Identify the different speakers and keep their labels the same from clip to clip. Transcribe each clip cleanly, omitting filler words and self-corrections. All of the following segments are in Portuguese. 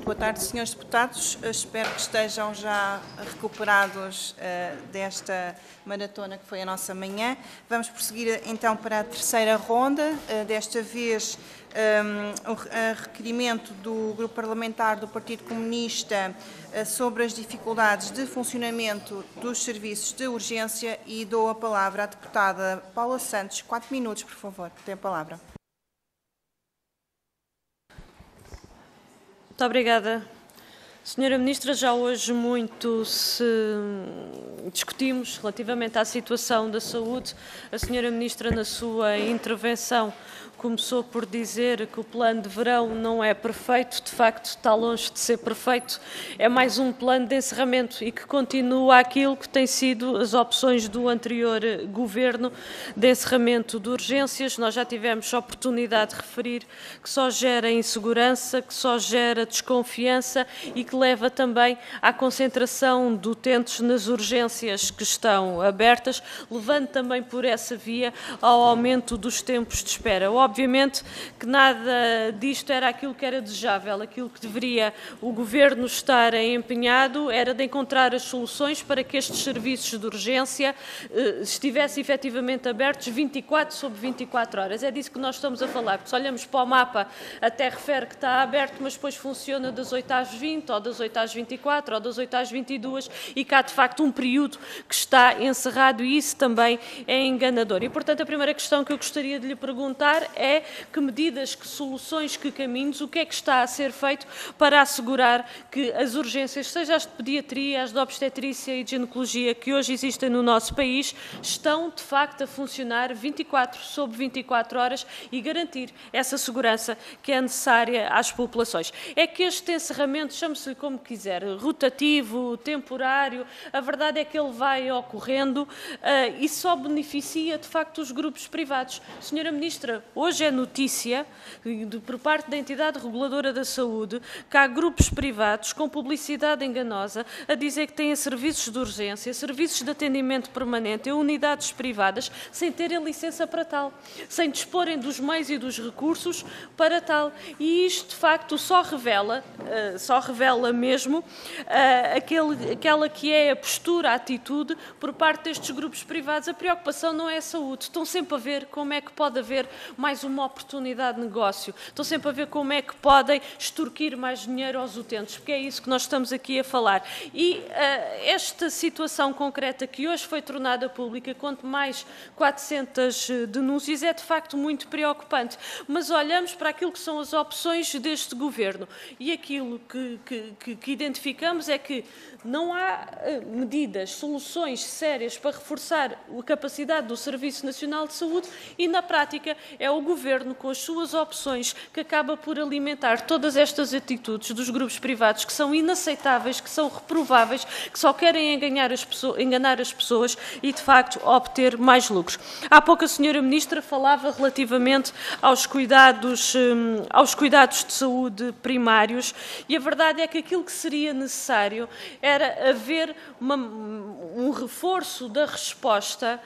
Speaker 1: boa tarde, senhores deputados. Espero que estejam já recuperados desta maratona que foi a nossa manhã. Vamos prosseguir então para a terceira ronda, desta vez a requerimento do Grupo Parlamentar do Partido Comunista sobre as dificuldades de funcionamento dos serviços de urgência, e dou a palavra à deputada Paula Santos. 4 minutos, por favor, tem a palavra.
Speaker 2: Muito obrigada. Senhora Ministra, já hoje muito discutimos relativamente à situação da saúde. A Senhora Ministra, na sua intervenção, começou por dizer que o plano de verão não é perfeito. De facto, está longe de ser perfeito. É mais um plano de encerramento e que continua aquilo que tem sido as opções do anterior governo de encerramento de urgências. Nós já tivemos a oportunidade de referir que só gera insegurança, que só gera desconfiança e que leva também à concentração de utentes nas urgências que estão abertas, levando também por essa via ao aumento dos tempos de espera. Obviamente que nada disto era aquilo que era desejável. Aquilo que deveria o Governo estar empenhado era de encontrar as soluções para que estes serviços de urgência estivessem efetivamente abertos 24 sobre 24 horas. É disso que nós estamos a falar, porque se olhamos para o mapa até refere que está aberto, mas depois funciona das 8 às 20, ou das 8 às 24, ou das 8 às 22, e que há de facto um período que está encerrado, e isso também é enganador. E, portanto, a primeira questão que eu gostaria de lhe perguntar é que medidas, que soluções, que caminhos, o que é que está a ser feito para assegurar que as urgências, seja as de pediatria, as de obstetrícia e de ginecologia que hoje existem no nosso país, estão de facto a funcionar 24 sobre 24 horas e garantir essa segurança que é necessária às populações. É que este encerramento, chame-se como quiser, rotativo, temporário, a verdade é que ele vai ocorrendo e só beneficia de facto os grupos privados. Senhora Ministra, hoje é notícia, por parte da entidade reguladora da saúde, que há grupos privados com publicidade enganosa a dizer que têm serviços de urgência, serviços de atendimento permanente e unidades privadas sem terem licença para tal, sem disporem dos meios e dos recursos para tal. E isto, de facto, só revela mesmo aquela que é a postura, a atitude por parte destes grupos privados. A preocupação não é a saúde. Estão sempre a ver como é que pode haver mais uma oportunidade de negócio. Estão sempre a ver como é que podem extorquir mais dinheiro aos utentes, porque é isso que nós estamos aqui a falar. E esta situação concreta que hoje foi tornada pública, quanto mais 400 denúncias, é de facto muito preocupante. Mas olhamos para aquilo que são as opções deste Governo e aquilo que identificamos é que não há medidas, soluções sérias para reforçar a capacidade do Serviço Nacional de Saúde e, na prática, é o Governo, com as suas opções, que acaba por alimentar todas estas atitudes dos grupos privados que são inaceitáveis, que são reprováveis, que só querem enganar as pessoas e, de facto, obter mais lucros. Há pouco a Senhora Ministra falava relativamente aos cuidados de saúde primários e a verdade é que aquilo que seria necessário era haver um reforço da resposta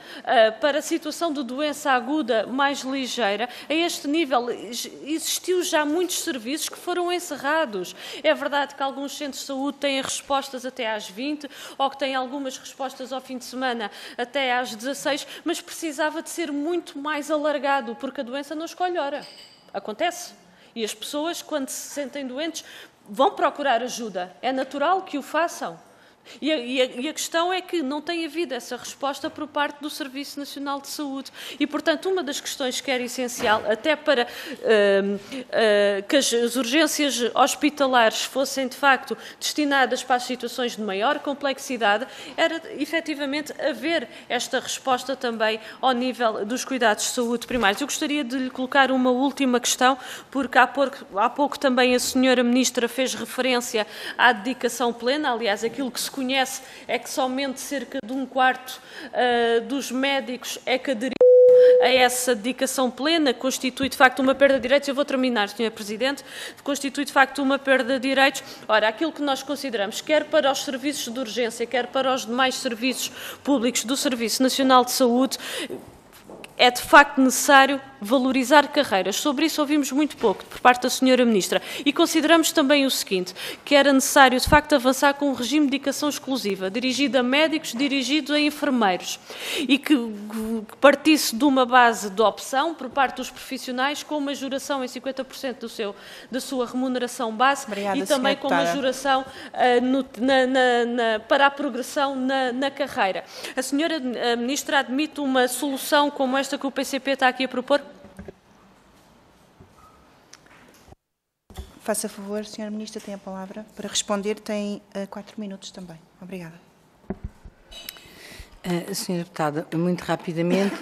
Speaker 2: para a situação de doença aguda mais ligeira. A este nível, existiu já muitos serviços que foram encerrados. É verdade que alguns centros de saúde têm respostas até às 20, ou que têm algumas respostas ao fim de semana até às 16, mas precisava de ser muito mais alargado, porque a doença não escolhe hora. Acontece. E as pessoas, quando se sentem doentes, vão procurar ajuda. É natural que o façam. E a questão é que não tem havido essa resposta por parte do Serviço Nacional de Saúde. E, portanto, uma das questões que era essencial, até para que as urgências hospitalares fossem, de facto, destinadas para as situações de maior complexidade, era, efetivamente, haver esta resposta também ao nível dos cuidados de saúde primários. Eu gostaria de lhe colocar uma última questão, porque há pouco também a Senhora Ministra fez referência à dedicação plena. Aliás, aquilo que se conhece é que somente cerca de 1/4 dos médicos é que aderiu a essa dedicação plena, constitui de facto uma perda de direitos. Eu vou terminar, Sr. Presidente. Constitui de facto uma perda de direitos. Ora, aquilo que nós consideramos, quer para os serviços de urgência, quer para os demais serviços públicos do Serviço Nacional de Saúde, é de facto necessário valorizar carreiras. Sobre isso ouvimos muito pouco por parte da Sra. Ministra. E consideramos também o seguinte, que era necessário, de facto, avançar com um regime de dedicação exclusiva, dirigido a médicos, dirigido a enfermeiros, e que partisse de uma base de opção por parte dos profissionais, com uma majoração em 50% da sua remuneração base.
Speaker 1: Obrigada,
Speaker 2: e também com majoração para a progressão na carreira. A Sra. Ministra admite uma solução como esta que o PCP está aqui a propor?
Speaker 1: Faça favor, Sra. Ministra, tem a palavra para responder. Tem 4 minutos também. Obrigada.
Speaker 3: Senhora Deputada, muito rapidamente,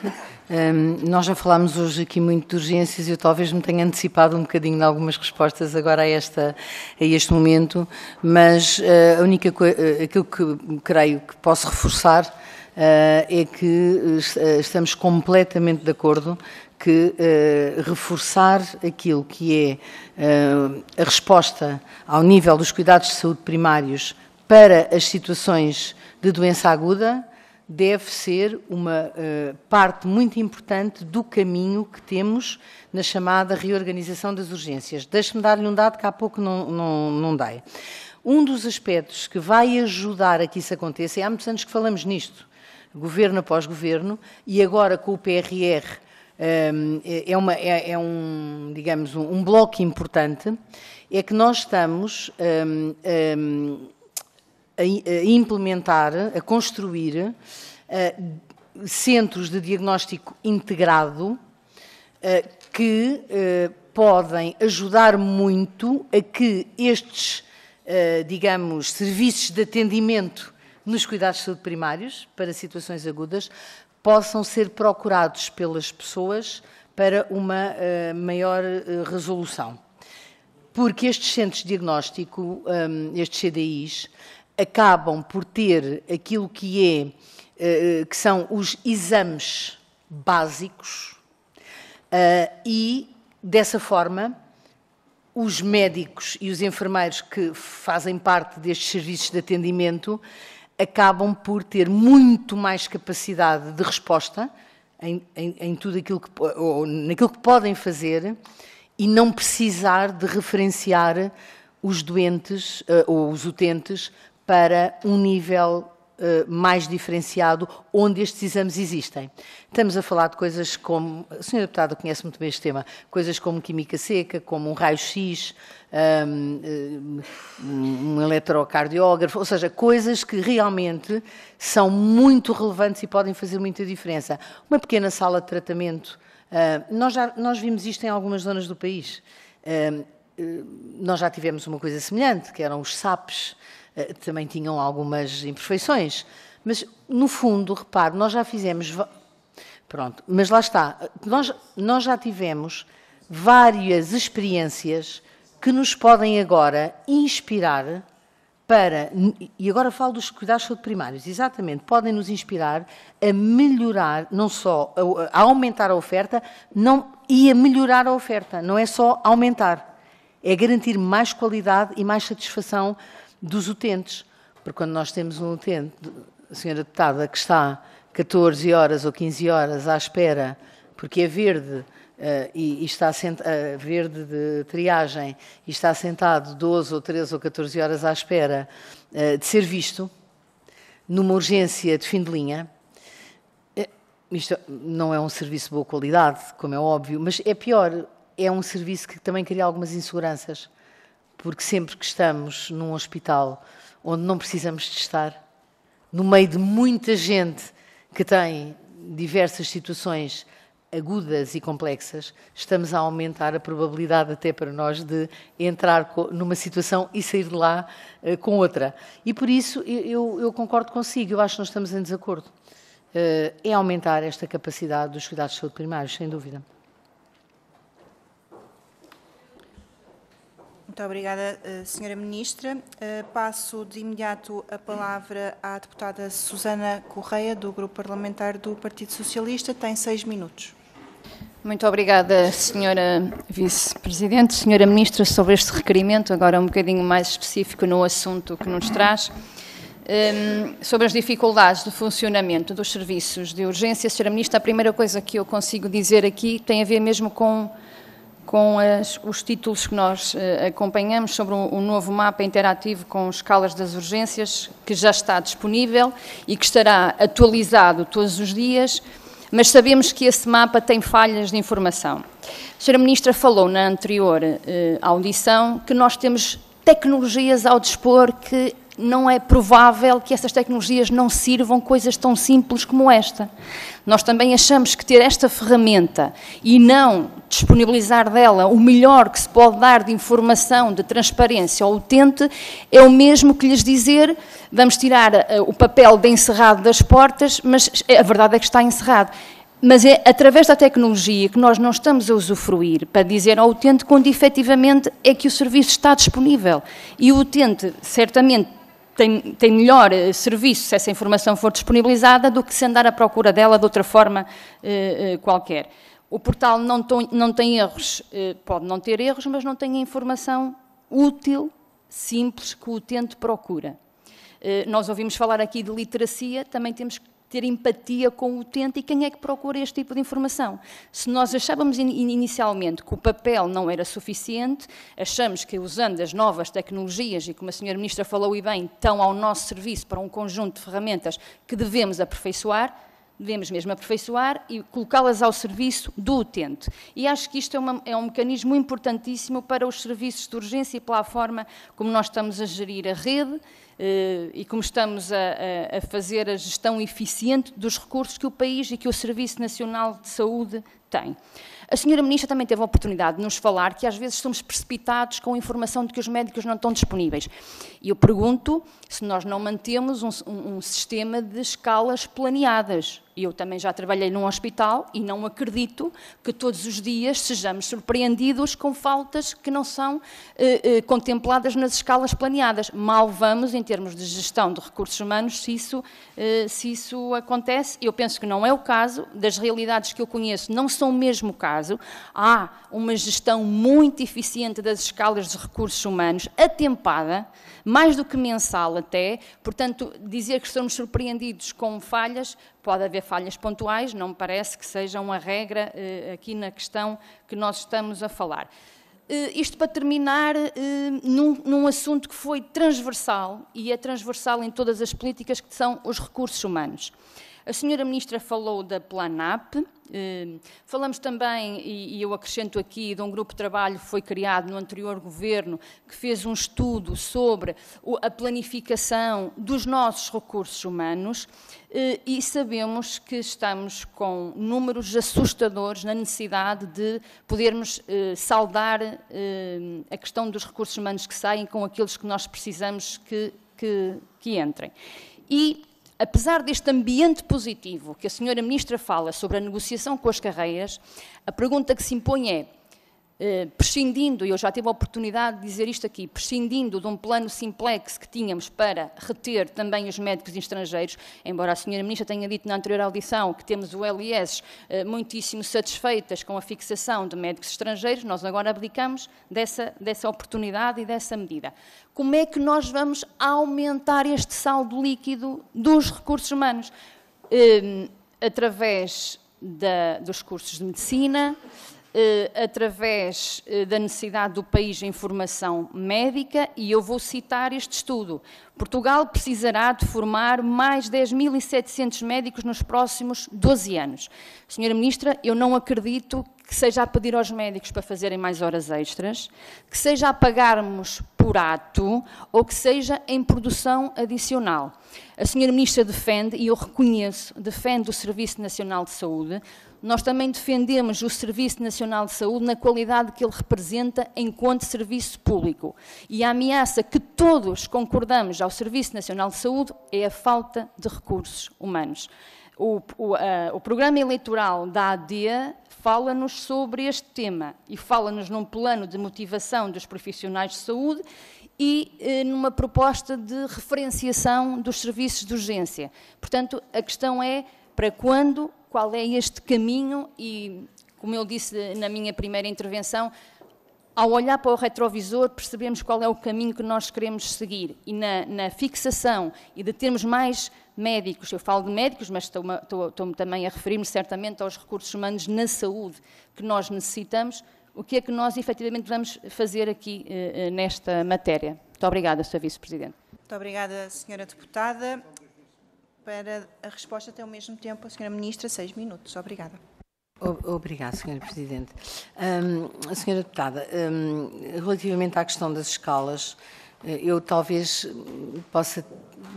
Speaker 3: nós já falámos hoje aqui muito de urgências e eu talvez me tenha antecipado um bocadinho de algumas respostas agora a este momento, mas a única aquilo que creio que posso reforçar é que estamos completamente de acordo que reforçar aquilo que é a resposta ao nível dos cuidados de saúde primários para as situações de doença aguda deve ser uma parte muito importante do caminho que temos na chamada reorganização das urgências. Deixe-me dar-lhe um dado que há pouco não dei. Um dos aspectos que vai ajudar a que isso aconteça, e há muitos anos que falamos nisto, governo após governo, e agora com o PRR digamos, um bloco importante, é que nós estamos a implementar, a construir centros de diagnóstico integrado que podem ajudar muito a que estes, digamos, serviços de atendimento nos cuidados de saúde primários para situações agudas possam ser procurados pelas pessoas para uma maior resolução. Porque estes centros de diagnóstico, estes CDIs, acabam por ter aquilo que são os exames básicos e, dessa forma, os médicos e os enfermeiros que fazem parte destes serviços de atendimento acabam por ter muito mais capacidade de resposta em tudo aquilo ou naquilo que podem fazer e não precisar de referenciar os doentes ou os utentes para um nível mais diferenciado, onde estes exames existem. Estamos a falar de coisas como, a Sra. Deputada conhece muito bem este tema, coisas como química seca, como um raio-x, um eletrocardiógrafo, ou seja, coisas que realmente são muito relevantes e podem fazer muita diferença. Uma pequena sala de tratamento, nós vimos isto em algumas zonas do país. Nós já tivemos uma coisa semelhante, que eram os SAPs, também tinham algumas imperfeições, mas, no fundo, repare, nós já fizemos... Pronto, mas lá está, nós já tivemos várias experiências que nos podem agora inspirar para, e agora falo dos cuidados de saúde primários, exatamente, podem nos inspirar a melhorar, não só a aumentar a oferta, e a melhorar a oferta, não é só aumentar, é garantir mais qualidade e mais satisfação dos utentes, porque quando nós temos um utente, a senhora deputada, que está 14 horas ou 15 horas à espera, porque é verde, e está verde de triagem, e está sentado 12 ou 13 ou 14 horas à espera de ser visto, numa urgência de fim de linha, isto não é um serviço de boa qualidade, como é óbvio, mas é pior, é um serviço que também cria algumas inseguranças, porque sempre que estamos num hospital onde não precisamos de estar, no meio de muita gente que tem diversas situações agudas e complexas, estamos a aumentar a probabilidade até para nós de entrar numa situação e sair de lá com outra. E por isso eu concordo consigo, eu acho que nós estamos em desacordo. É aumentar esta capacidade dos cuidados de saúde primários, sem dúvida.
Speaker 1: Muito obrigada, Sra. Ministra. Passo de imediato a palavra à deputada Susana Correia, do Grupo Parlamentar do Partido Socialista. Tem 6 minutos.
Speaker 4: Muito obrigada, Sra. Vice-Presidente. Sra. Ministra, sobre este requerimento, agora um bocadinho mais específico no assunto que nos traz. Sobre as dificuldades de funcionamento dos serviços de urgência, Sra. Ministra, a primeira coisa que eu consigo dizer aqui tem a ver mesmo com os títulos que nós acompanhamos sobre o novo mapa interativo com escalas das urgências, que já está disponível e que estará atualizado todos os dias, mas sabemos que esse mapa tem falhas de informação. A Sra. Ministra falou na anterior audição que nós temos tecnologias ao dispor que não é provável que essas tecnologias não sirvam coisas tão simples como esta. Nós também achamos que ter esta ferramenta e não disponibilizar dela o melhor que se pode dar de informação, de transparência ao utente, é o mesmo que lhes dizer, vamos tirar o papel de encerrado das portas, mas a verdade é que está encerrado. Mas é através da tecnologia que nós não estamos a usufruir para dizer ao utente quando efetivamente é que o serviço está disponível. E o utente, certamente, tem melhor serviço se essa informação for disponibilizada do que se andar à procura dela de outra forma qualquer. O portal não tem erros, pode não ter erros, mas não tem a informação útil, simples, que o utente procura. Nós ouvimos falar aqui de literacia, também temos que ter empatia com o utente e quem é que procura este tipo de informação. Se nós achávamos inicialmente que o papel não era suficiente, achamos que usando as novas tecnologias, e como a Sra. Ministra falou e bem, estão ao nosso serviço para um conjunto de ferramentas que devemos aperfeiçoar, devemos mesmo aperfeiçoar e colocá-las ao serviço do utente. E acho que isto é um mecanismo importantíssimo para os serviços de urgência e pela forma como nós estamos a gerir a rede, e como estamos a fazer a gestão eficiente dos recursos que o país e que o Serviço Nacional de Saúde tem. A Sra. Ministra também teve a oportunidade de nos falar que às vezes somos precipitados com a informação de que os médicos não estão disponíveis. E eu pergunto se nós não mantemos um sistema de escalas planeadas. Eu também já trabalhei num hospital e não acredito que todos os dias sejamos surpreendidos com faltas que não são contempladas nas escalas planeadas. Mal vamos em termos de gestão de recursos humanos se isso acontece. Eu penso que não é o caso, das realidades que eu conheço não são o mesmo caso. Há uma gestão muito eficiente das escalas de recursos humanos, atempada, mais do que mensal até, portanto, dizer que estamos surpreendidos com falhas, pode haver falhas pontuais, não me parece que seja uma regra aqui na questão que nós estamos a falar. Isto para terminar num assunto que foi transversal, e é transversal em todas as políticas, que são os recursos humanos. A Sra. Ministra falou da PLANAP, falamos também, e eu acrescento aqui, de um grupo de trabalho que foi criado no anterior governo, que fez um estudo sobre a planificação dos nossos recursos humanos, e sabemos que estamos com números assustadores na necessidade de podermos saldar a questão dos recursos humanos que saem com aqueles que nós precisamos que entrem. E apesar deste ambiente positivo que a Sra. Ministra fala sobre a negociação com as carreiras, a pergunta que se impõe é, prescindindo, e eu já tive a oportunidade de dizer isto aqui, prescindindo de um plano simplex que tínhamos para reter também os médicos estrangeiros, embora a Sra. Ministra tenha dito na anterior audição que temos o LIS muitíssimo satisfeitas com a fixação de médicos estrangeiros, nós agora abdicamos dessa oportunidade e dessa medida. Como é que nós vamos aumentar este saldo líquido dos recursos humanos? Através dos cursos de medicina, através da necessidade do país de informação médica, e eu vou citar este estudo. Portugal precisará de formar mais 10.700 médicos nos próximos 12 anos. Sra. Ministra, eu não acredito que seja a pedir aos médicos para fazerem mais horas extras, que seja a pagarmos por ato ou que seja em produção adicional. A Sra. Ministra defende, e eu reconheço, defende o Serviço Nacional de Saúde. Nós também defendemos o Serviço Nacional de Saúde na qualidade que ele representa enquanto serviço público. E a ameaça que todos concordamos ao Serviço Nacional de Saúde é a falta de recursos humanos. O programa eleitoral da AD fala-nos sobre este tema e fala-nos num plano de motivação dos profissionais de saúde e numa proposta de referenciação dos serviços de urgência. Portanto, a questão é para quando, qual é este caminho e, como eu disse na minha primeira intervenção, Ao olhar para o retrovisor, percebemos qual é o caminho que nós queremos seguir e na fixação e de termos mais médicos, eu falo de médicos, mas estou também a referir-me certamente aos recursos humanos na saúde que nós necessitamos, o que é que nós efetivamente vamos fazer aqui nesta matéria. Muito obrigada, Sra. Vice-Presidente.
Speaker 1: Muito obrigada, Sra. Deputada. Para a resposta tem ao mesmo tempo a Sra. Ministra, 6 minutos. Obrigada.
Speaker 3: Obrigada, Sra. Presidente. Sra. Deputada, relativamente à questão das escalas, eu talvez possa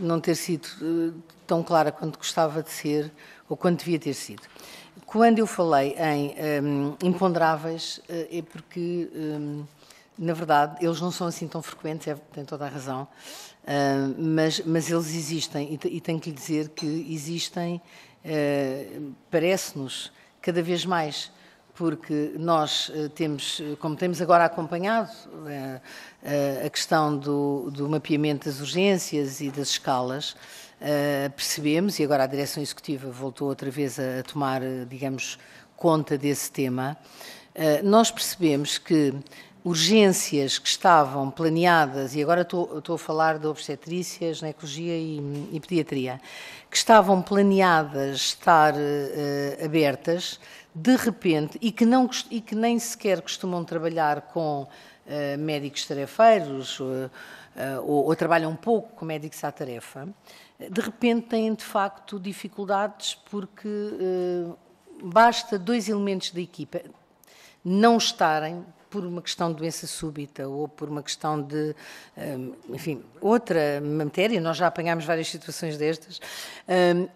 Speaker 3: não ter sido tão clara quanto gostava de ser ou quanto devia ter sido. Quando eu falei em imponderáveis, é porque, na verdade, eles não são assim tão frequentes, tem toda a razão, mas eles existem e tenho que lhe dizer que existem, parece-nos, cada vez mais, porque nós temos, como temos agora acompanhado, a questão do mapeamento das urgências e das escalas, percebemos, e agora a Direção Executiva voltou outra vez a tomar, digamos, conta desse tema, nós percebemos que urgências que estavam planeadas, e agora estou a falar de obstetrícia, ginecologia e pediatria, que estavam planeadas estar abertas, de repente, e que nem sequer costumam trabalhar com médicos tarefeiros, ou trabalham um pouco com médicos à tarefa, de repente têm, de facto, dificuldades porque basta 2 elementos da equipa não estarem por uma questão de doença súbita ou por uma questão de, enfim, outra matéria, nós já apanhámos várias situações destas,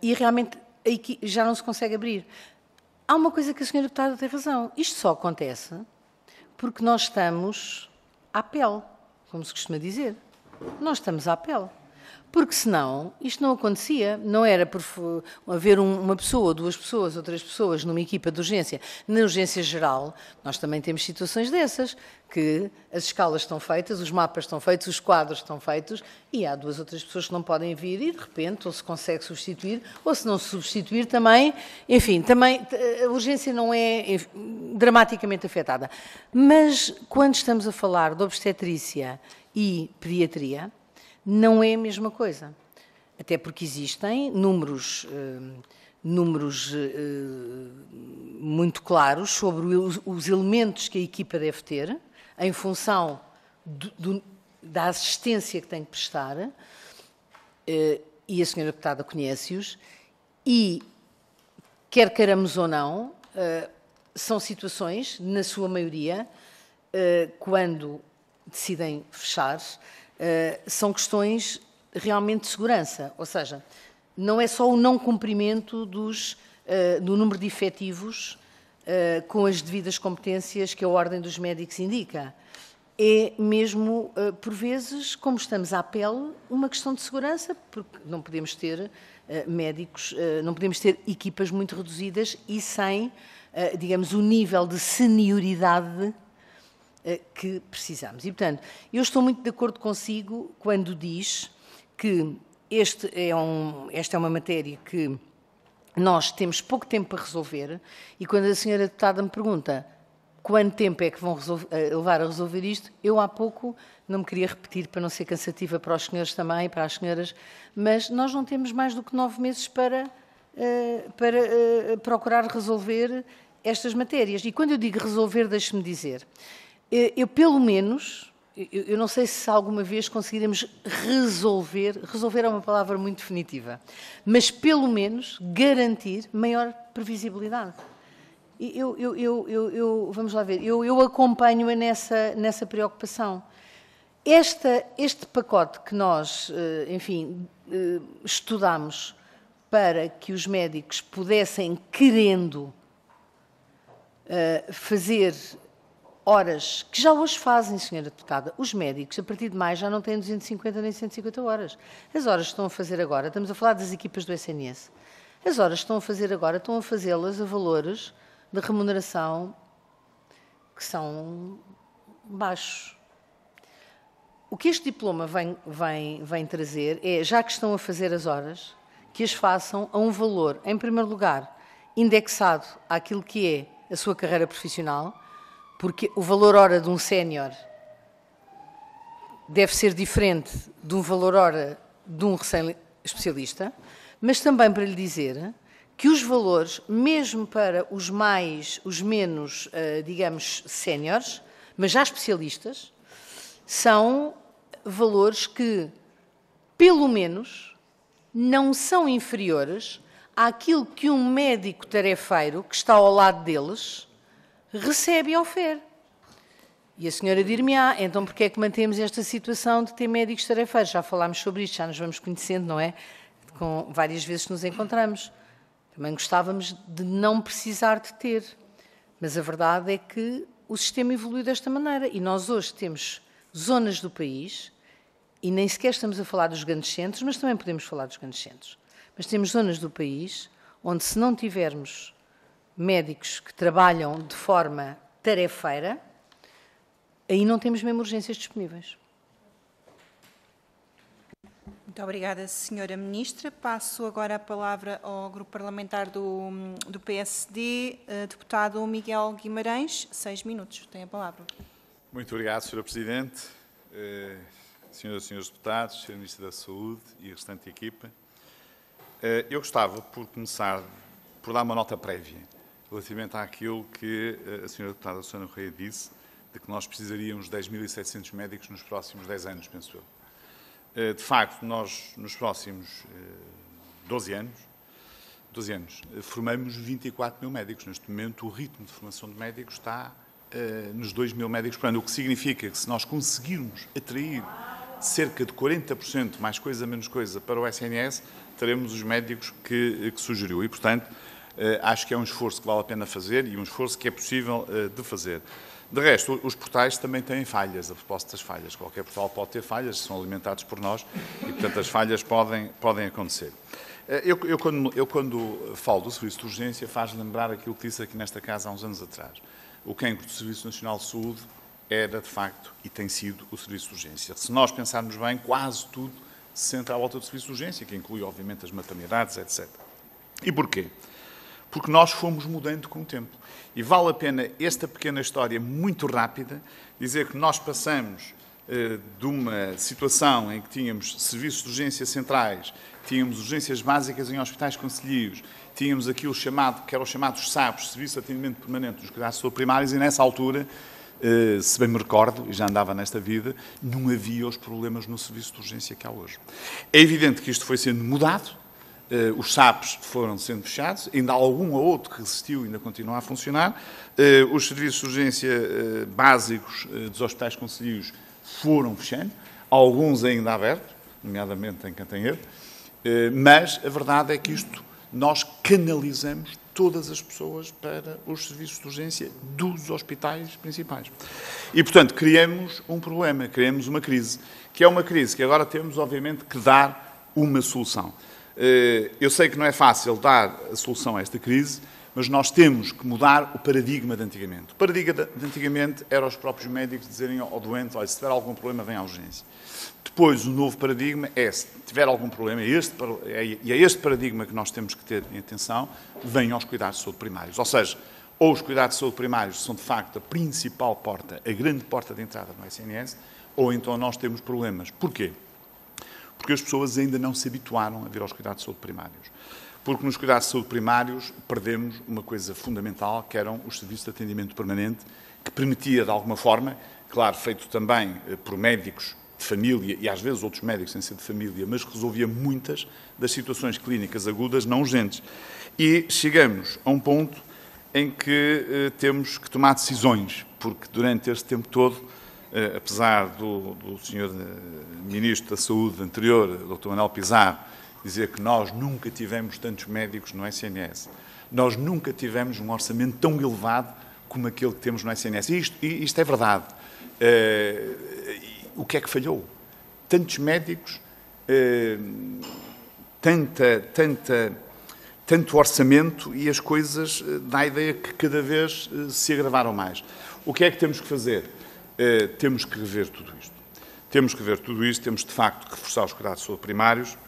Speaker 3: e realmente a equipa já não se consegue abrir. Há uma coisa que a Sra. Deputada tem razão, isto só acontece porque nós estamos à pele, como se costuma dizer. Nós estamos à pele. Porque senão isto não acontecia, não era por haver uma pessoa, 2 pessoas ou 3 pessoas numa equipa de urgência. Na urgência geral, nós também temos situações dessas, que as escalas estão feitas, os mapas estão feitos, os quadros estão feitos e há 2 ou 3 pessoas que não podem vir e de repente ou se consegue substituir ou se não se substituir também, enfim, também a urgência não é dramaticamente afetada. Mas quando estamos a falar de obstetrícia e pediatria, não é a mesma coisa, até porque existem números muito claros sobre os elementos que a equipa deve ter, em função da assistência que tem que prestar, e a Sra. Deputada conhece-os, e, quer queiramos ou não, são situações, na sua maioria, quando decidem fechar, são questões realmente de segurança, ou seja, não é só o não cumprimento do número de efetivos com as devidas competências que a Ordem dos Médicos indica. É mesmo, por vezes, como estamos à pele, uma questão de segurança, porque não podemos ter médicos, não podemos ter equipas muito reduzidas e sem, digamos, o nível de senioridade que precisamos. E, portanto, eu estou muito de acordo consigo quando diz que esta é uma matéria que nós temos pouco tempo para resolver e quando a Sra. Deputada me pergunta quanto tempo é que vão levar a resolver isto, eu há pouco não me queria repetir para não ser cansativa para os senhores também e para as senhoras, mas nós não temos mais do que 9 meses para procurar resolver estas matérias. E quando eu digo resolver, deixe-me dizer, eu pelo menos, eu não sei se alguma vez conseguiremos resolver é uma palavra muito definitiva, mas pelo menos garantir maior previsibilidade. Vamos lá ver, eu acompanho-a nessa preocupação. Este pacote que nós, enfim, estudamos para que os médicos pudessem, querendo, fazer horas, que já hoje fazem, Sra. Deputada, os médicos, a partir de maio, já não têm 250 nem 150 horas. As horas que estão a fazer agora, estamos a falar das equipas do SNS, as horas que estão a fazer agora, estão a fazê-las a valores de remuneração que são baixos. O que este diploma vem trazer é, já que estão a fazer as horas, que as façam a um valor, em primeiro lugar, indexado àquilo que é a sua carreira profissional, porque o valor hora de um sénior deve ser diferente de um valor hora de um recém-especialista, mas também para lhe dizer que os valores, mesmo para os menos, digamos, séniores, mas já especialistas, são valores que, pelo menos, não são inferiores àquilo que um médico tarefeiro que está ao lado deles recebe e oferece. E a senhora dir-me-á, então porquê é que mantemos esta situação de ter médicos tarefeiros? Já falámos sobre isto, já nos vamos conhecendo, não é? Com várias vezes que nos encontramos. Também gostávamos de não precisar de ter. Mas a verdade é que o sistema evoluiu desta maneira. E nós hoje temos zonas do país, e nem sequer estamos a falar dos grandes centros, mas também podemos falar dos grandes centros. Mas temos zonas do país onde, se não tivermos médicos que trabalham de forma tarefeira, aí não temos mesmo urgências disponíveis.
Speaker 1: Muito obrigada, Sra. Ministra. Passo agora a palavra ao Grupo Parlamentar do PSD, deputado Miguel Guimarães. 6 minutos. Tem a palavra.
Speaker 5: Muito obrigado, Sra. Presidente, Senhoras e Senhores Deputados, Sra. Ministra da Saúde e a restante equipa. Eu gostava, por começar, por dar uma nota prévia relativamente àquilo que a Sra. Deputada Susana Correia disse, de que nós precisaríamos de 10.700 médicos nos próximos 10 anos, penso eu. De facto, nós, nos próximos 12 anos, formamos 24 mil médicos. Neste momento, o ritmo de formação de médicos está nos 2 mil médicos por ano, o que significa que, se nós conseguirmos atrair cerca de 40%, mais coisa, menos coisa, para o SNS, teremos os médicos que sugeriu. E, portanto, acho que é um esforço que vale a pena fazer e um esforço que é possível de fazer. De resto, os portais também têm falhas, a propósito das falhas. Qualquer portal pode ter falhas, são alimentados por nós e, portanto, as falhas podem acontecer. Eu, quando falo do Serviço de Urgência, faz lembrar aquilo que disse aqui nesta casa há uns anos atrás. O cancro do Serviço Nacional de Saúde era, de facto, e tem sido o Serviço de Urgência. Se nós pensarmos bem, quase tudo se centra à volta do Serviço de Urgência, que inclui, obviamente, as maternidades, etc. E porquê? Porque nós fomos mudando com o tempo. E vale a pena, esta pequena história muito rápida, dizer que nós passamos de uma situação em que tínhamos serviços de urgência centrais, tínhamos urgências básicas em hospitais concelhios, tínhamos aquilo que eram os chamados SAPs, Serviço de Atendimento Permanente dos Cuidados de Saúde Primários, e nessa altura, se bem me recordo, e já andava nesta vida, não havia os problemas no serviço de urgência que há hoje. É evidente que isto foi sendo mudado. Os SAPs foram sendo fechados, ainda há algum ou outro que resistiu e ainda continua a funcionar. Os serviços de urgência básicos dos hospitais concelhios foram fechando, alguns ainda abertos, nomeadamente em Cantanhede, mas a verdade é que nós canalizamos todas as pessoas para os serviços de urgência dos hospitais principais. E, portanto, criamos um problema, criamos uma crise, que é uma crise que agora temos, obviamente, que dar uma solução. Eu sei que não é fácil dar a solução a esta crise, mas nós temos que mudar o paradigma de antigamente. O paradigma de antigamente era os próprios médicos dizerem ao doente: olha, se tiver algum problema, vem à urgência. Depois, o novo paradigma é, se tiver algum problema, e é este paradigma que nós temos que ter em atenção, vem aos cuidados de saúde primários. Ou seja, ou os cuidados de saúde primários são, de facto, a principal porta, a grande porta de entrada no SNS, ou então nós temos problemas. Porquê? Porque as pessoas ainda não se habituaram a vir aos cuidados de saúde primários. Porque nos cuidados de saúde primários perdemos uma coisa fundamental, que eram os serviços de atendimento permanente, que permitia, de alguma forma, claro, feito também por médicos de família, e às vezes outros médicos sem ser de família, mas resolvia muitas das situações clínicas agudas não urgentes. E chegamos a um ponto em que temos que tomar decisões, porque durante este tempo todo, apesar do Sr. Ministro da Saúde anterior, Dr. Manuel Pizarro, dizer que nós nunca tivemos tantos médicos no SNS, nós nunca tivemos um orçamento tão elevado como aquele que temos no SNS. E isto é verdade. O que é que falhou? Tantos médicos, tanto orçamento, e as coisas dá a ideia que cada vez se agravaram mais. O que é que temos que fazer? Temos que rever tudo isto. Temos de facto que reforçar os cuidados de saúde primários.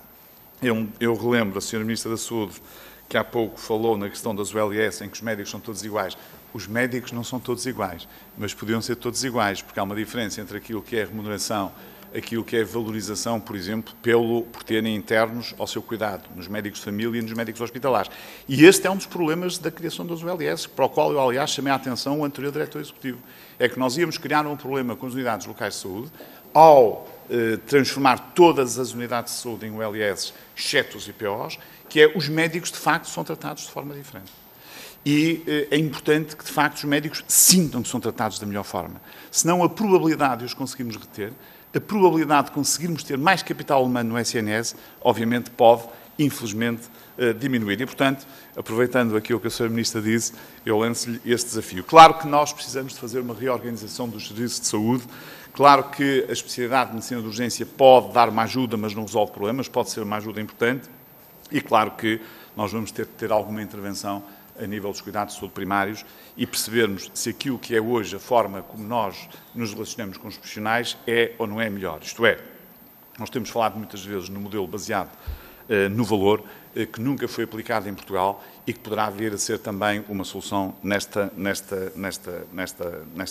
Speaker 5: Eu relembro a Sra. Ministra da Saúde, que há pouco falou na questão das ULS, em que os médicos são todos iguais. os médicos não são todos iguais, mas podiam ser todos iguais, porque há uma diferença entre aquilo que é remuneração, aquilo que é valorização, por exemplo, por terem internos ao seu cuidado, nos médicos de família e nos médicos hospitalares. E este é um dos problemas da criação das ULS, para o qual eu, aliás, chamei a atenção o anterior diretor executivo. É que nós íamos criar um problema com as unidades locais de saúde, ao transformar todas as unidades de saúde em ULS, exceto os IPOs, que é os médicos, de facto, são tratados de forma diferente. E é importante que, de facto, os médicos sintam que são tratados da melhor forma. Senão, a probabilidade de os conseguirmos reter, a probabilidade de conseguirmos ter mais capital humano no SNS, obviamente, pode, infelizmente, diminuir. E, portanto, aproveitando aquilo que a Sra. Ministra disse, eu lanço-lhe este desafio. Claro que nós precisamos de fazer uma reorganização dos serviços de saúde. Claro que a especialidade de medicina de urgência pode dar uma ajuda, mas não resolve problemas, pode ser uma ajuda importante. E claro que nós vamos ter que ter alguma intervenção a nível dos cuidados de saúde primários e percebermos se aquilo que é hoje a forma como nós nos relacionamos com os profissionais é ou não é melhor. Isto é, nós temos falado muitas vezes no modelo baseado no valor, que nunca foi aplicado em Portugal e que poderá vir a ser também uma solução nesta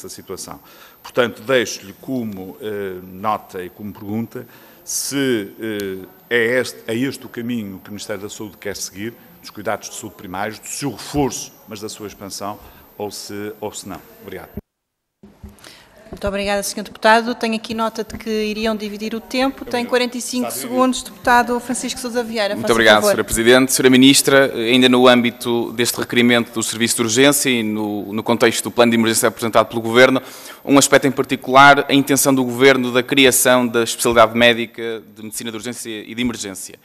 Speaker 5: situação. Portanto, deixo-lhe como nota e como pergunta se é este o caminho que o Ministério da Saúde quer seguir, dos cuidados de saúde primários, do seu reforço, mas da sua expansão, ou se não. Obrigado.
Speaker 1: Muito obrigada, Sr. Deputado. Tenho aqui nota de que iriam dividir o tempo. Tem 45 segundos, Deputado Francisco Sousa Vieira.
Speaker 6: Muito obrigado, Sra. Presidente. Sra. Ministra, ainda no âmbito deste requerimento do Serviço de Urgência e no contexto do plano de emergência apresentado pelo Governo, um aspecto em particular, a intenção do Governo da criação da especialidade médica de Medicina de Urgência e de Emergência.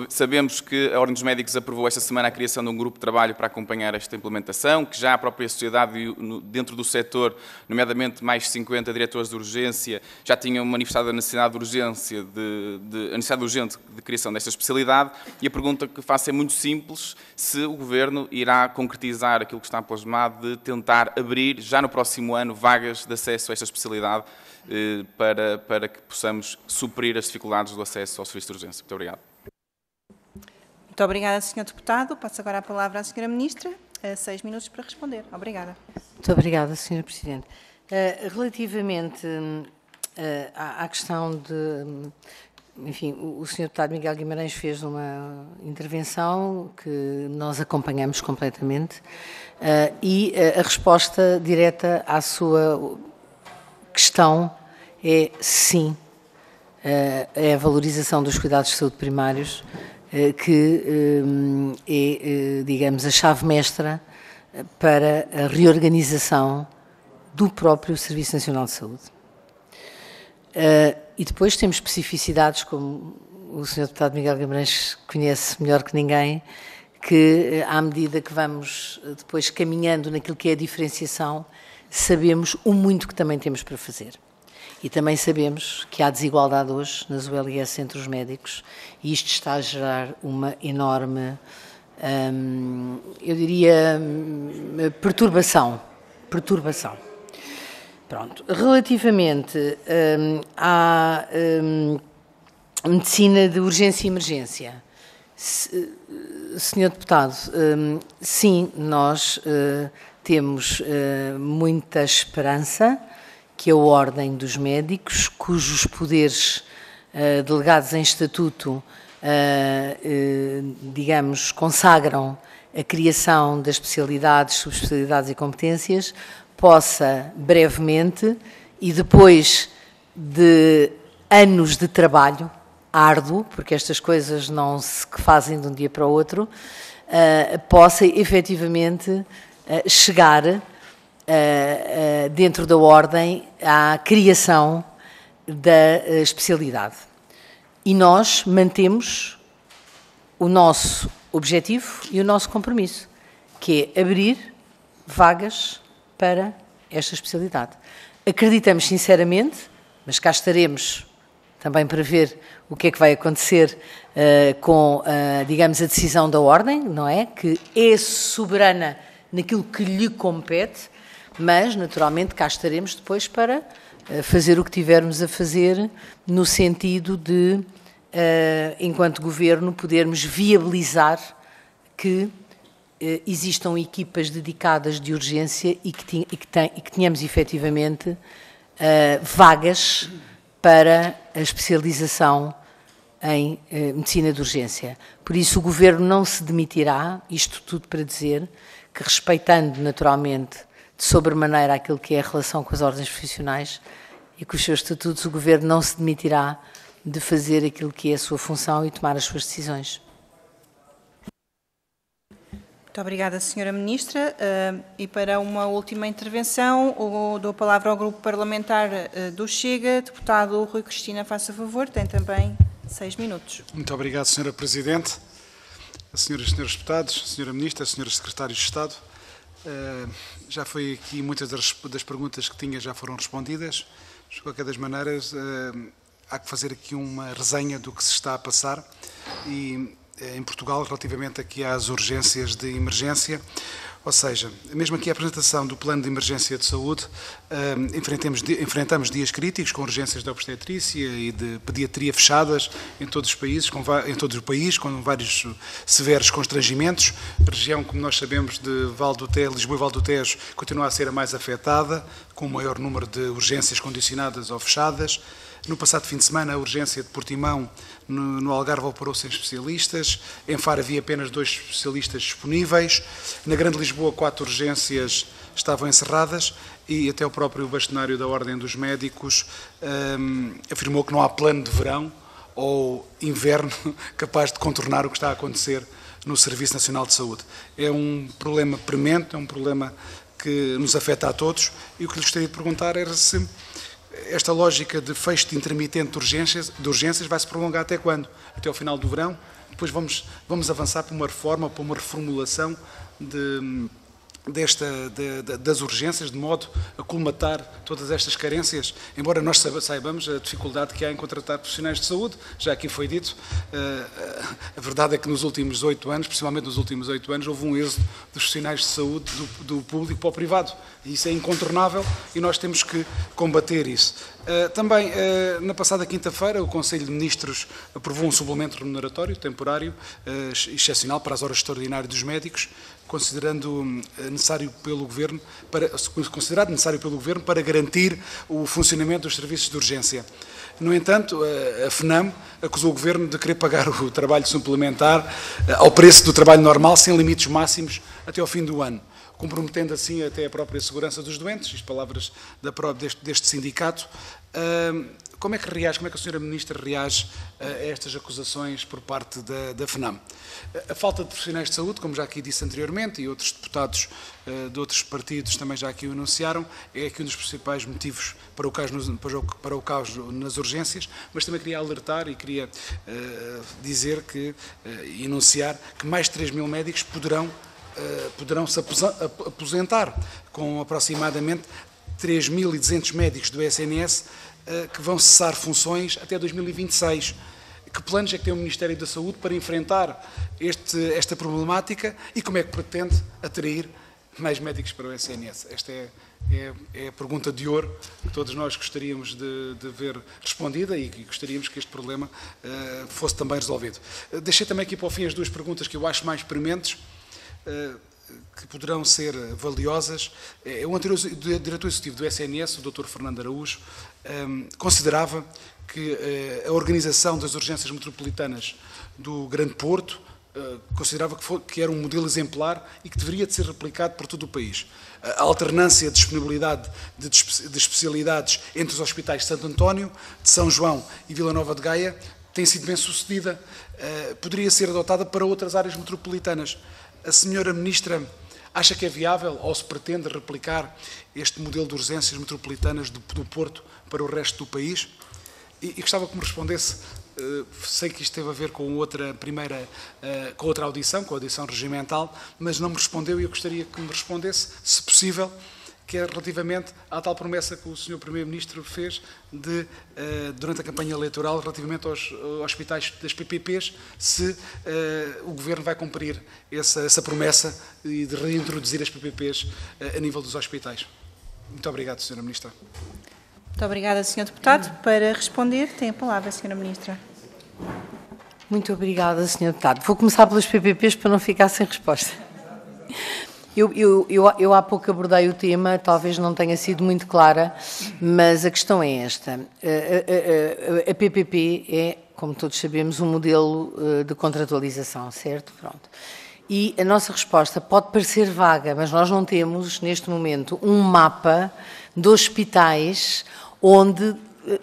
Speaker 6: Sabemos que a Ordem dos Médicos aprovou esta semana a criação de um grupo de trabalho para acompanhar esta implementação, que já a própria sociedade dentro do setor, nomeadamente mais de 50 diretores de urgência, já tinham manifestado a necessidade de urgência, a necessidade urgente de criação desta especialidade, e a pergunta que faço é muito simples: se o Governo irá concretizar aquilo que está plasmado de tentar abrir, já no próximo ano, vagas de acesso a esta especialidade para que possamos suprir as dificuldades do acesso ao serviço de urgência. Muito obrigado.
Speaker 1: Muito obrigada, Sr. Deputado. Passo agora a palavra à Sra. Ministra. 6 minutos para responder. Obrigada.
Speaker 3: Muito obrigada, Sra. Presidente. Relativamente à questão de... Enfim, o Sr. Deputado Miguel Guimarães fez uma intervenção que nós acompanhamos completamente e a resposta direta à sua questão é sim. É a valorização dos cuidados de saúde primários que é, digamos, a chave mestra para a reorganização do próprio Serviço Nacional de Saúde. E depois temos especificidades, como o Sr. Deputado Miguel Guimarães conhece melhor que ninguém, que à medida que vamos depois caminhando naquilo que é a diferenciação, sabemos o muito que também temos para fazer. E também sabemos que há desigualdade hoje nas ULS entre os médicos e isto está a gerar uma enorme, eu diria, perturbação. Pronto. Relativamente à medicina de urgência e emergência, Sr. Deputado, sim, nós temos muita esperança que a Ordem dos Médicos, cujos poderes delegados em estatuto, digamos, consagram a criação das especialidades, subespecialidades e competências, possa brevemente e depois de anos de trabalho árduo, porque estas coisas não se fazem de um dia para o outro, possa efetivamente chegar dentro da Ordem à criação da especialidade. E nós mantemos o nosso objetivo e o nosso compromisso, que é abrir vagas para esta especialidade. Acreditamos sinceramente, mas cá estaremos também para ver o que é que vai acontecer com, digamos, a decisão da Ordem, não é? Que é soberana naquilo que lhe compete, mas, naturalmente, cá estaremos depois para fazer o que tivermos a fazer no sentido de, enquanto Governo, podermos viabilizar que existam equipas dedicadas de urgência e que tenhamos efetivamente vagas para a especialização em medicina de urgência. Por isso o Governo não se demitirá, isto tudo para dizer que, respeitando naturalmente de sobremaneira aquilo que é a relação com as ordens profissionais e com os seus estatutos, o Governo não se demitirá de fazer aquilo que é a sua função e tomar as suas decisões.
Speaker 1: Muito obrigada, Sra. Ministra. E para uma última intervenção, dou a palavra ao Grupo Parlamentar do Chega. Deputado Rui Cristina, faça favor, tem também 6 minutos.
Speaker 7: Muito obrigado, Sra. Presidente. Senhoras e senhores deputados, Sra. Ministra, Srs. Secretários de Estado, já foi aqui, muitas das perguntas que tinha já foram respondidas. De qualquer das maneiras, há que fazer aqui uma resenha do que se está a passar em Portugal relativamente aqui às urgências de emergência. Ou seja, mesmo aqui a apresentação do Plano de Emergência de Saúde, enfrentamos dias críticos com urgências de obstetrícia e de pediatria fechadas em todos os países, em todo o país, com vários severos constrangimentos. A região, como nós sabemos, de Lisboa e Val do Tejo continua a ser a mais afetada, com o maior número de urgências condicionadas ou fechadas. No passado fim de semana, a urgência de Portimão, no Algarve, operou sem especialistas. Em Faro havia apenas 2 especialistas disponíveis. Na Grande Lisboa, 4 urgências estavam encerradas e até o próprio bastonário da Ordem dos Médicos afirmou que não há plano de verão ou inverno capaz de contornar o que está a acontecer no Serviço Nacional de Saúde. É um problema premente, é um problema que nos afeta a todos, e o que lhe gostaria de perguntar era se esta lógica de fecho de intermitente de urgências vai se prolongar até quando? Até ao final do verão? Depois vamos avançar para uma reforma, para uma reformulação das urgências, de modo a colmatar todas estas carências, embora nós saibamos a dificuldade que há em contratar profissionais de saúde, já aqui foi dito. A verdade é que nos últimos 8 anos, principalmente nos últimos 8 anos, houve um êxodo dos profissionais de saúde do público para o privado, e isso é incontornável e nós temos que combater isso. Também, na passada quinta-feira, o Conselho de Ministros aprovou um suplemento remuneratório temporário excepcional para as horas extraordinárias dos médicos, considerado necessário pelo Governo para garantir o funcionamento dos serviços de urgência. No entanto, a FNAM acusou o Governo de querer pagar o trabalho suplementar ao preço do trabalho normal, sem limites máximos, até ao fim do ano, comprometendo assim até a própria segurança dos doentes, as palavras deste sindicato. Como é que a Sra. Ministra reage a estas acusações por parte da FNAM? A falta de profissionais de saúde, como já aqui disse anteriormente, e outros deputados de outros partidos também já aqui o anunciaram, é aqui um dos principais motivos para o caos nas urgências, mas também queria alertar e queria dizer e anunciar que mais de 3.000 médicos poderão se aposentar, com aproximadamente 3.200 médicos do SNS que vão cessar funções até 2026. Que planos é que tem o Ministério da Saúde para enfrentar esta problemática e como é que pretende atrair mais médicos para o SNS? Esta é a pergunta de ouro que todos nós gostaríamos de ver respondida e gostaríamos que este problema fosse também resolvido. Deixei também aqui para o fim as 2 perguntas que eu acho mais prementes, que poderão ser valiosas. O anterior diretor executivo do SNS, o Dr. Fernando Araújo, considerava que a organização das urgências metropolitanas do Grande Porto considerava que era um modelo exemplar e que deveria de ser replicado por todo o país. A alternância de disponibilidade de especialidades entre os hospitais de Santo António, de São João e Vila Nova de Gaia tem sido bem sucedida. Poderia ser adotada para outras áreas metropolitanas. A Sra. Ministra acha que é viável ou se pretende replicar este modelo de urgências metropolitanas do Porto para o resto do país? E gostava que me respondesse, sei que isto teve a ver com outra audição, com a audição regimental, mas não me respondeu e eu gostaria que me respondesse, se possível, que é relativamente à tal promessa que o Sr. Primeiro-Ministro fez durante a campanha eleitoral relativamente aos hospitais das PPPs, se o Governo vai cumprir essa promessa e de reintroduzir as PPPs a nível dos hospitais. Muito obrigado, Sra. Ministra.
Speaker 1: Muito obrigada, Sr. Deputado. Para responder, tem a palavra, Sra. Ministra.
Speaker 3: Muito obrigada, Sr. Deputado. Vou começar pelas PPPs para não ficar sem resposta. Eu há pouco abordei o tema, talvez não tenha sido muito clara, mas a questão é esta. A PPP é, como todos sabemos, um modelo de contratualização, certo? Pronto. E a nossa resposta pode parecer vaga, mas nós não temos, neste momento, um mapa de hospitais onde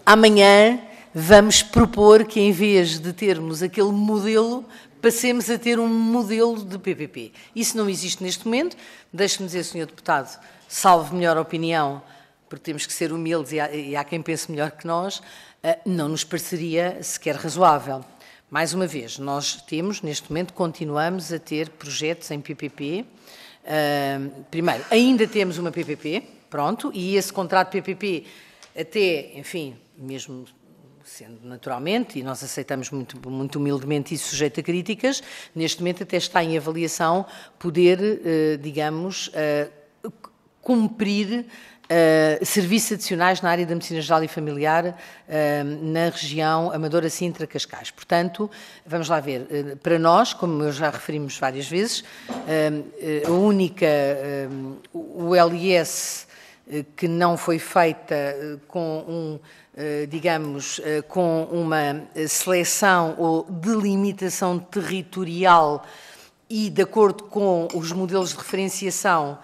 Speaker 3: amanhã vamos propor que, em vez de termos aquele modelo, passemos a ter um modelo de PPP. Isso não existe neste momento. Deixe-me dizer, Sr. Deputado, salvo melhor opinião, porque temos que ser humildes e há quem pense melhor que nós, não nos pareceria sequer razoável. Mais uma vez, nós temos, neste momento, continuamos a ter projetos em PPP. Primeiro, ainda temos uma PPP, pronto, e esse contrato PPP até, enfim, mesmo sendo naturalmente, e nós aceitamos muito humildemente isso sujeito a críticas, neste momento até está em avaliação poder, digamos, cumprir serviços adicionais na área da medicina geral e familiar na região Amadora, Sintra, Cascais. Portanto, vamos lá ver, para nós, como eu já referimos várias vezes, a única, o LIS que não foi feita com digamos, com uma seleção ou delimitação territorial e de acordo com os modelos de referenciação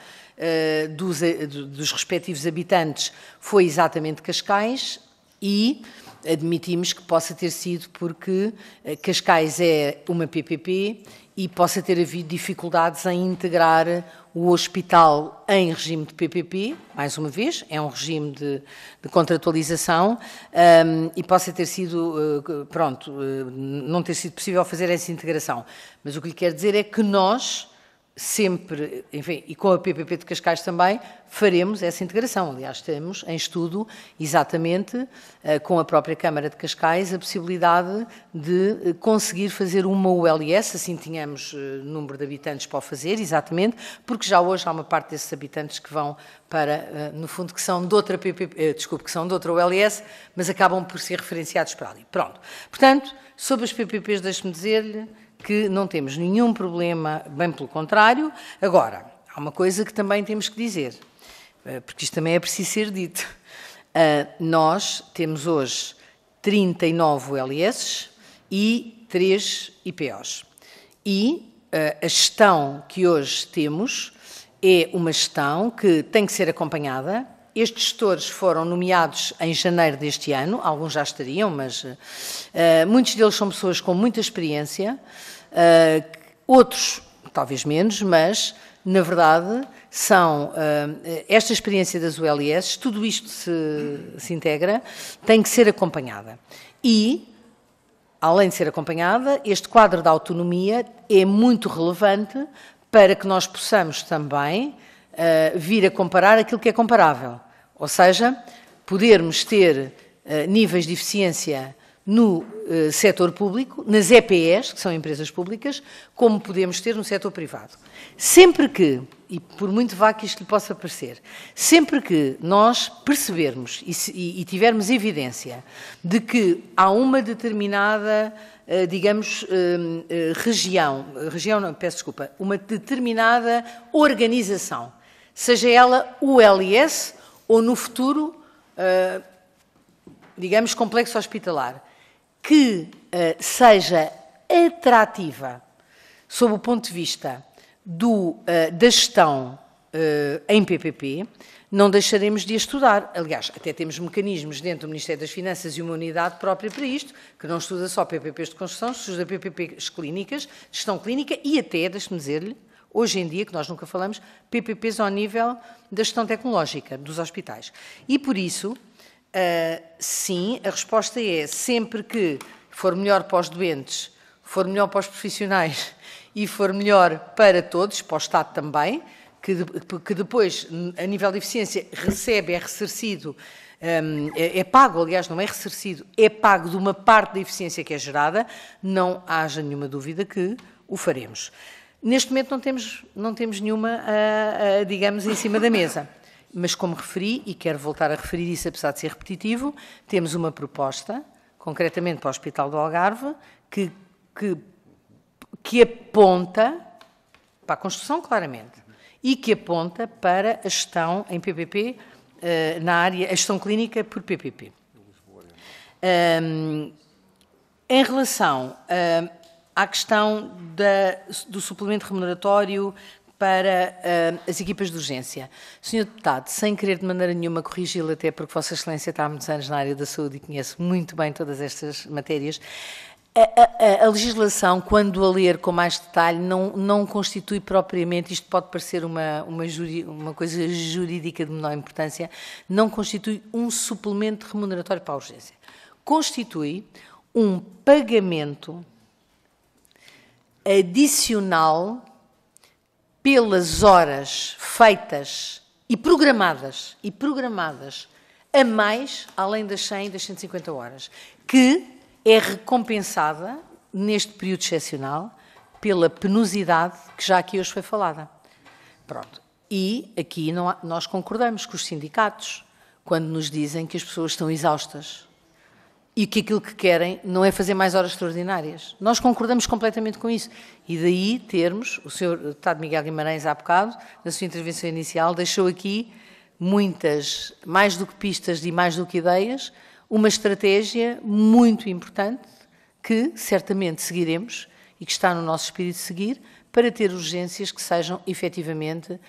Speaker 3: dos respectivos habitantes, foi exatamente Cascais, e admitimos que possa ter sido porque Cascais é uma PPP e possa ter havido dificuldades em integrar o hospital em regime de PPP, mais uma vez, é um regime de contratualização, e possa ter sido, pronto, não ter sido possível fazer essa integração. Mas o que lhe quero dizer é que nós sempre, enfim, e com a PPP de Cascais também, faremos essa integração. Aliás, temos em estudo, exatamente, com a própria Câmara de Cascais, a possibilidade de conseguir fazer uma ULS, assim tínhamos número de habitantes para o fazer, exatamente, porque já hoje há uma parte desses habitantes que vão para, no fundo, que são de outra PPP, que são de outra ULS, mas acabam por ser referenciados para ali. Pronto. Portanto, sobre as PPPs, deixe-me dizer-lhe que não temos nenhum problema, bem pelo contrário. Agora, há uma coisa que também temos que dizer, porque isto também é preciso ser dito. Nós temos hoje 39 ULS e 3 IPOs. E a gestão que hoje temos é uma gestão que tem que ser acompanhada. Estes gestores foram nomeados em janeiro deste ano, alguns já estariam, mas muitos deles são pessoas com muita experiência, outros talvez menos, mas, na verdade, são esta experiência das ULS, tudo isto se integra, tem que ser acompanhada. E, além de ser acompanhada, este quadro de autonomia é muito relevante para que nós possamos também vir a comparar aquilo que é comparável. Ou seja, podermos ter níveis de eficiência no setor público, nas EPEs, que são empresas públicas, como podemos ter no setor privado. Sempre que, e por muito vago que isto lhe possa parecer, sempre que nós percebermos e tivermos evidência de que há uma determinada, digamos, uma determinada organização, seja ela o LIS ou no futuro, digamos, complexo hospitalar, que seja atrativa sob o ponto de vista da gestão em PPP, não deixaremos de a estudar. Aliás, até temos mecanismos dentro do Ministério das Finanças e uma unidade própria para isto, que não estuda só PPPs de construção, estuda PPPs clínicas, gestão clínica e até, deixe-me dizer-lhe, hoje em dia, que nós nunca falamos, PPPs ao nível da gestão tecnológica dos hospitais. E por isso, sim, a resposta é sempre que for melhor para os doentes, for melhor para os profissionais e for melhor para todos, para o Estado também, que depois, a nível de eficiência, recebe, é ressarcido, é pago, aliás, não é ressarcido, é pago de uma parte da eficiência que é gerada, não haja nenhuma dúvida que o faremos. Neste momento não temos nenhuma, digamos, em cima da mesa. Mas, como referi, e quero voltar a referir isso, apesar de ser repetitivo, temos uma proposta, concretamente para o Hospital do Algarve, que aponta para a construção, claramente, e que aponta para a gestão em PPP, na área, a gestão clínica por PPP. Em relação à questão do suplemento remuneratório para as equipas de urgência, Sr. Deputado, sem querer de maneira nenhuma corrigi-lo, até porque Vossa Excelência está há muitos anos na área da saúde e conhece muito bem todas estas matérias, a legislação, quando a ler com mais detalhe, não constitui propriamente, isto pode parecer uma coisa jurídica de menor importância, não constitui um suplemento remuneratório para a urgência. Constitui um pagamento adicional pelas horas feitas e programadas a mais, além das 100 e das 150 horas, que é recompensada, neste período excepcional, pela penosidade que já aqui hoje foi falada. Pronto. E aqui nós concordamos com os sindicatos, quando nos dizem que as pessoas estão exaustas e que aquilo que querem não é fazer mais horas extraordinárias. Nós concordamos completamente com isso. E daí termos, o Sr. Deputado Miguel Guimarães, há bocado, na sua intervenção inicial, deixou aqui muitas, mais do que pistas e mais do que ideias, uma estratégia muito importante que certamente seguiremos e que está no nosso espírito de seguir para ter urgências que sejam efetivamente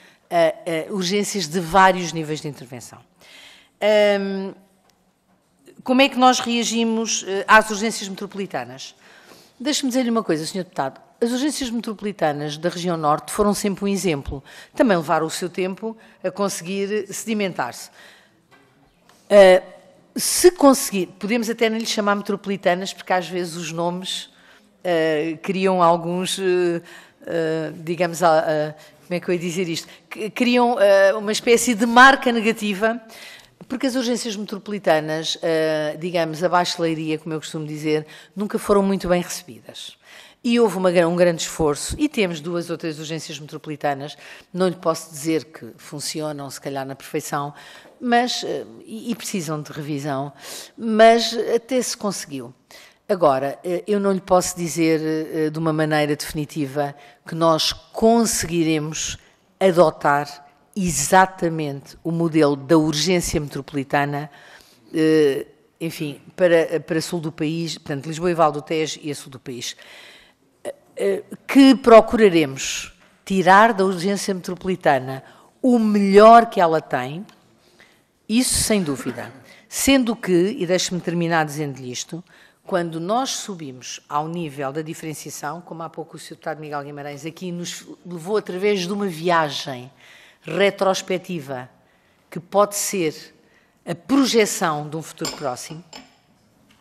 Speaker 3: urgências de vários níveis de intervenção. Como é que nós reagimos às urgências metropolitanas? Deixe-me dizer-lhe uma coisa, Sr. Deputado. As urgências metropolitanas da região norte foram sempre um exemplo. Também levaram o seu tempo a conseguir sedimentar-se. Se conseguir, podemos até não lhe chamar metropolitanas, porque às vezes os nomes criam alguns, digamos, como é que eu ia dizer isto? Criam uma espécie de marca negativa, porque as urgências metropolitanas, digamos, a baixa-leiria, como eu costumo dizer, nunca foram muito bem recebidas. E houve um grande esforço, e temos 2 ou 3 urgências metropolitanas, não lhe posso dizer que funcionam, se calhar, na perfeição, mas, e precisam de revisão, mas até se conseguiu. Agora, eu não lhe posso dizer de uma maneira definitiva que nós conseguiremos adotar exatamente o modelo da urgência metropolitana, enfim, para sul do país, portanto, Lisboa e Val do Tejo e a sul do país, que procuraremos tirar da urgência metropolitana o melhor que ela tem, isso sem dúvida. Sendo que, e deixe-me terminar dizendo-lhe isto, quando nós subimos ao nível da diferenciação, como há pouco o Sr. Deputado Miguel Guimarães aqui nos levou através de uma viagem retrospectiva, que pode ser a projeção de um futuro próximo,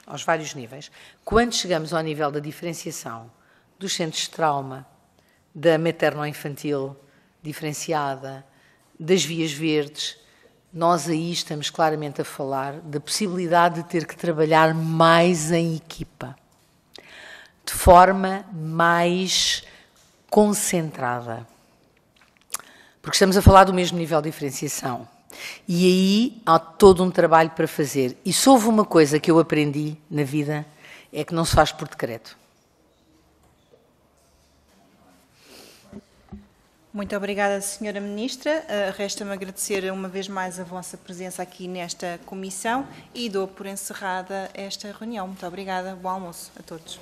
Speaker 3: aos vários níveis, quando chegamos ao nível da diferenciação dos centros de trauma, da materno-infantil diferenciada, das vias verdes, nós aí estamos claramente a falar da possibilidade de ter que trabalhar mais em equipa, de forma mais concentrada. Porque estamos a falar do mesmo nível de diferenciação. E aí há todo um trabalho para fazer. E se houve uma coisa que eu aprendi na vida, é que não se faz por decreto.
Speaker 1: Muito obrigada, Sra. Ministra. Resta-me agradecer uma vez mais a vossa presença aqui nesta comissão e dou por encerrada esta reunião. Muito obrigada. Bom almoço a todos.